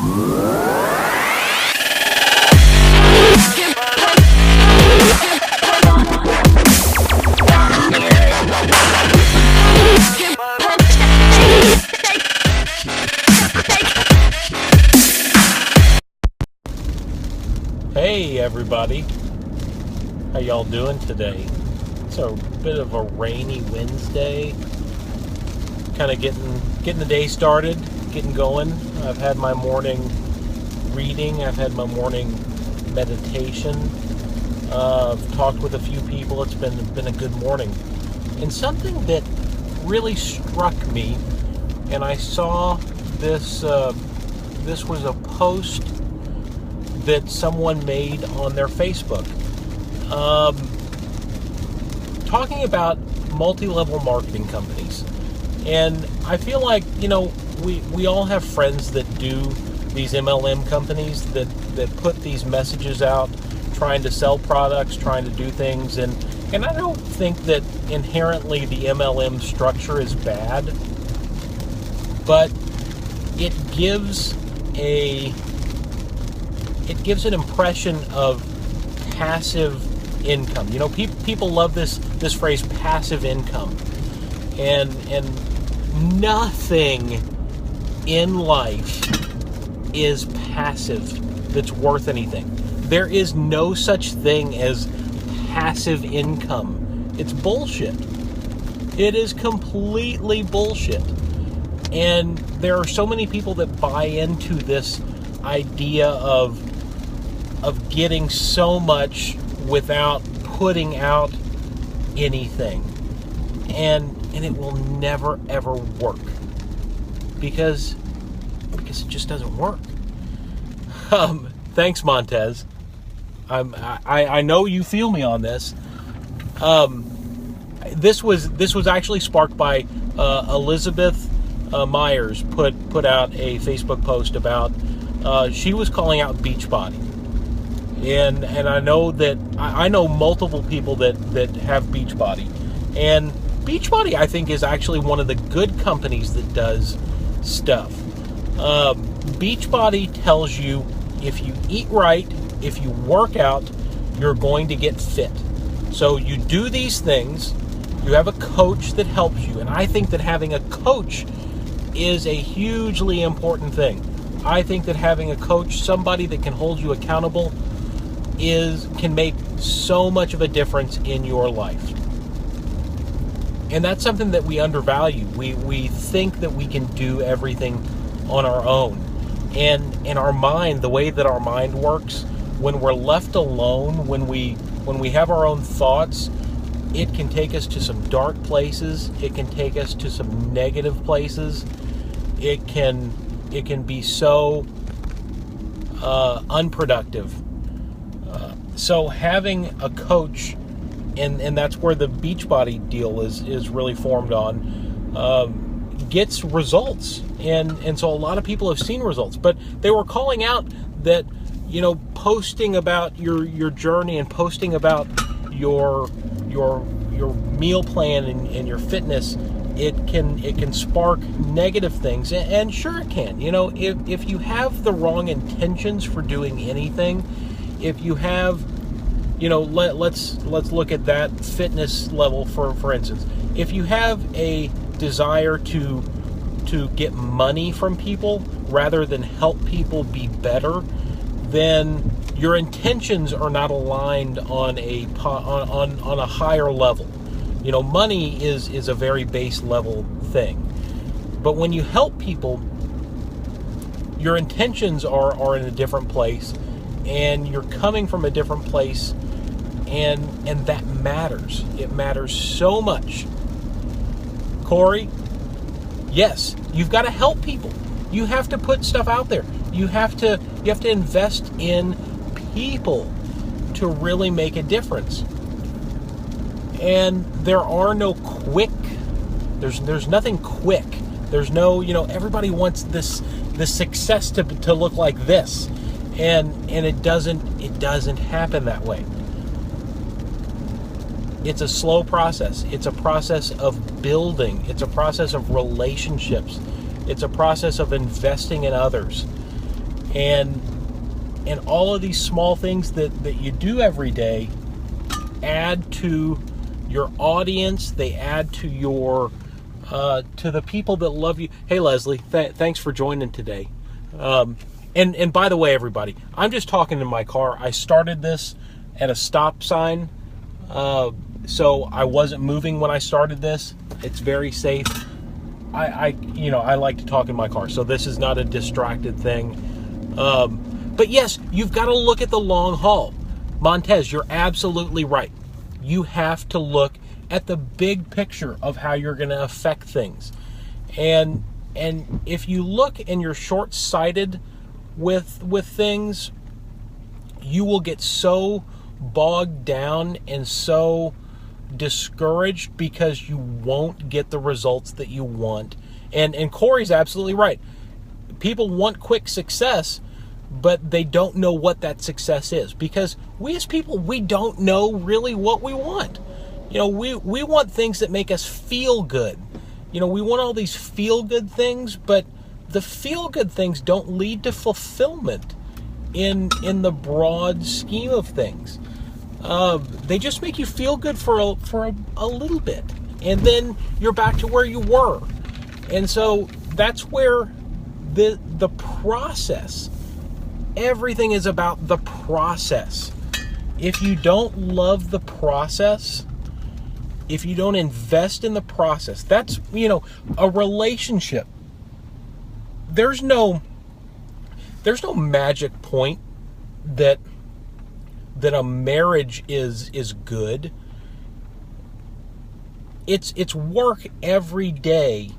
Hey everybody, how y'all doing today? It's a bit of a rainy Wednesday, kind of getting the day started, getting going. I've had my morning reading, I've had my morning meditation, I've talked with a few people. It's been a good morning. And something that really struck me, and I saw this was a post that someone made on their Facebook, talking about multi-level marketing companies. And I feel like, we all have friends that do these MLM companies that put these messages out, trying to sell products, trying to do things, and I don't think that inherently the MLM structure is bad, but it gives an impression of passive income. People love this phrase, passive income, and nothing in life is passive that's worth anything. There is no such thing as passive income. It's bullshit. It is completely bullshit. And there are so many people that buy into this idea of getting so much without putting out anything, and it will never ever work because it just doesn't work. Thanks, Montez. I know you feel me on this. This was actually sparked by Elizabeth Myers put out a Facebook post about she was calling out Beachbody. And I know that I know multiple people that have Beachbody, and Beachbody I think is actually one of the good companies that does stuff. Beachbody tells you if you eat right, if you work out, you're going to get fit. So you do these things. You have a coach that helps you, and I think that having a coach is a hugely important thing. I think that having a coach, somebody that can hold you accountable, can make so much of a difference in your life. And that's something that we undervalue. We think that we can do everything on our own. And in our mind, the way that our mind works, when we're left alone, when we have our own thoughts, it can take us to some dark places. It can take us to some negative places. It can be so unproductive. So having a coach, and that's where the Beachbody deal is really formed on, gets results. And so a lot of people have seen results. But they were calling out that, posting about your journey and posting about your meal plan and your fitness, it can spark negative things. And sure it can. If you have the wrong intentions for doing anything, if you have, let's look at that fitness level for instance. If you have a desire to get money from people rather than help people be better, then your intentions are not aligned on a higher level. Money is a very base level thing. But when you help people, your intentions are in a different place, and you're coming from a different place, and that matters. It matters so much. Corey, yes, you've got to help people. You have to put stuff out there. You have to invest in people to really make a difference. And there are no quick. There's nothing quick. There's no, everybody wants this success to look like this. And it doesn't happen that way. It's a slow process. It's a process of building. It's a process of relationships. It's a process of investing in others. And all of these small things that you do every day add to your audience. They add to your to the people that love you. Hey, Leslie, thanks for joining today. And by the way, everybody, I'm just talking in my car. I started this at a stop sign, so I wasn't moving when I started this. It's very safe. I like to talk in my car, so this is not a distracted thing. But yes, you've got to look at the long haul. Montez, you're absolutely right. You have to look at the big picture of how you're going to affect things. And if you look and you're short-sighted with things, you will get so bogged down and so discouraged because you won't get the results that you want. And Corey's absolutely right. People want quick success, but they don't know what that success is, because we as people, we don't know really what we want. We want things that make us feel good. We want all these feel good things, but the feel good things don't lead to fulfillment in the broad scheme of things. They just make you feel good for a little bit, and then you're back to where you were. And so that's where the process, everything is about the process. If you don't love the process, if you don't invest in the process, that's, a relationship. There's no magic point that a marriage is good. It's work every day.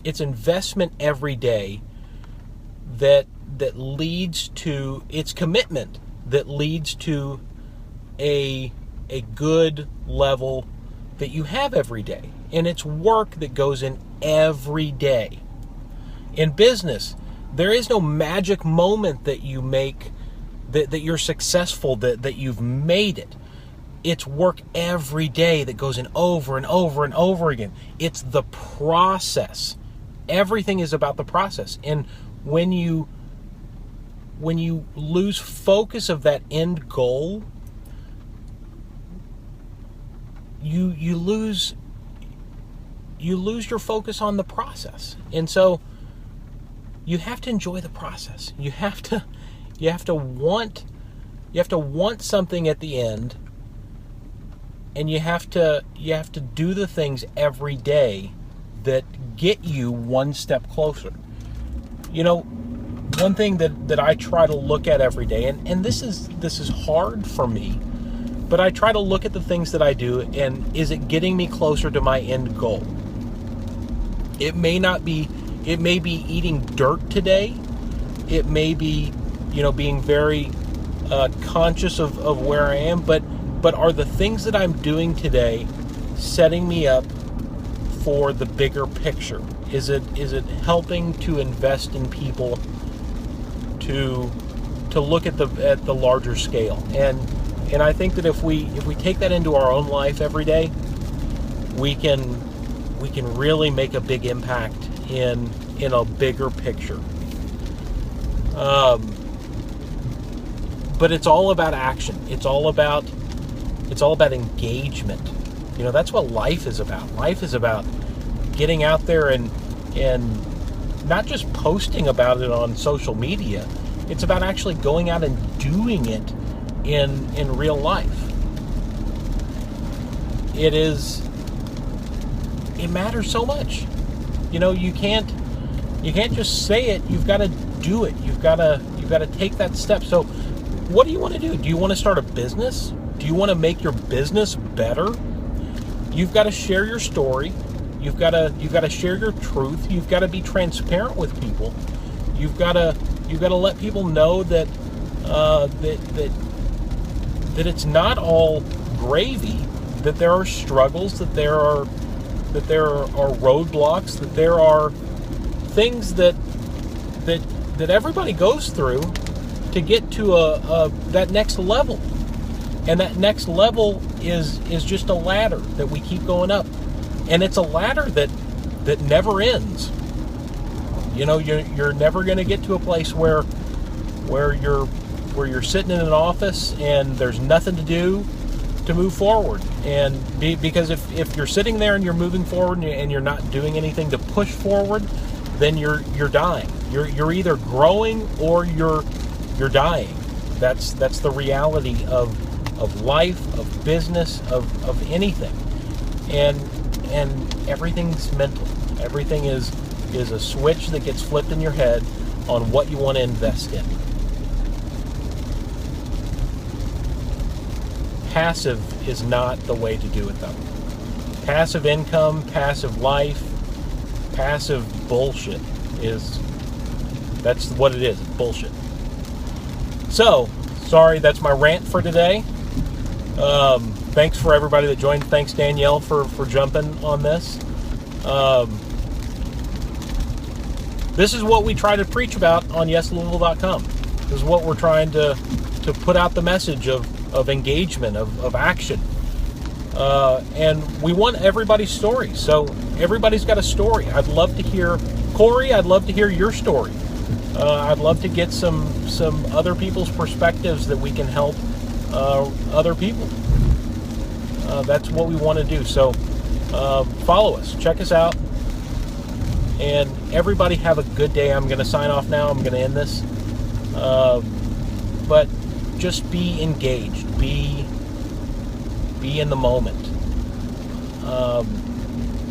It's investment every day that leads to, it's commitment that leads to a good level that you have every day. And it's work that goes in every day. In business, there is no magic moment that you make, that you're successful, that you've made it. It's work every day that goes in over and over and over again. It's the process. Everything is about the process. And when you lose focus of that end goal, you lose your focus on the process. And so you have to enjoy the process. You have to want something at the end, and you have to do the things every day that get you one step closer. One thing that I try to look at every day, and this is hard for me, but I try to look at the things that I do, and is it getting me closer to my end goal? It may be eating dirt today. It may be, being very conscious of where I am, but are the things that I'm doing today setting me up for the bigger picture? Is it helping to invest in people to look at the larger scale? And I think that if we take that into our own life every day, we can really make a big impact in a bigger picture. But it's all about action. It's all about engagement. That's what life is about. Life is about getting out there and not just posting about it on social media. It's about actually going out and doing it in real life. It matters so much. You can't just say it. You've got to do it. You've got to take that step. So what do you want to do? Do you want to start a business? Do you want to make your business better? You've got to share your story. You've got to share your truth. You've got to be transparent with people. You've got to let people know that that it's not all gravy. That there are struggles. That there are roadblocks. That there are things that everybody goes through to get to that next level. And that next level is just a ladder that we keep going up. And it's a ladder that never ends. You're never going to get to a place where where you're sitting in an office and there's nothing to do to move forward. And because if you're sitting there and you're moving forward and you're not doing anything to push forward, then you're dying. You're either growing or you're dying. That's the reality of life, of business, of anything. And everything's mental. Everything is a switch that gets flipped in your head on what you want to invest in. Passive is not the way to do it, though. Passive income, passive life, passive bullshit that's what it is. It's bullshit. So, sorry, that's my rant for today. Thanks for everybody that joined. Thanks, Danielle, for jumping on this. This is what we try to preach about on YesLouisville.com. This is what we're trying to put out the message of engagement, of action. And we want everybody's story. So everybody's got a story. I'd love to hear, Corey, I'd love to hear your story. I'd love to get some other people's perspectives that we can help other people. That's what we want to do. So follow us. Check us out. And everybody have a good day. I'm going to sign off now. I'm going to end this. But just be engaged. Be in the moment.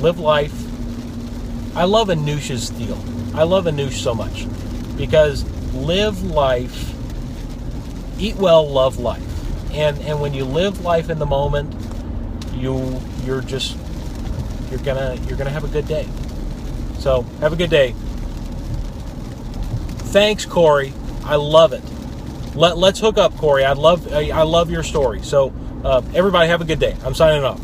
Live life. I love Anush's deal. I love Anush so much because live life, eat well, love life. And when you live life in the moment, you're gonna have a good day. So have a good day. Thanks, Corey. I love it. Let's hook up, Corey. I love your story. So everybody have a good day. I'm signing off.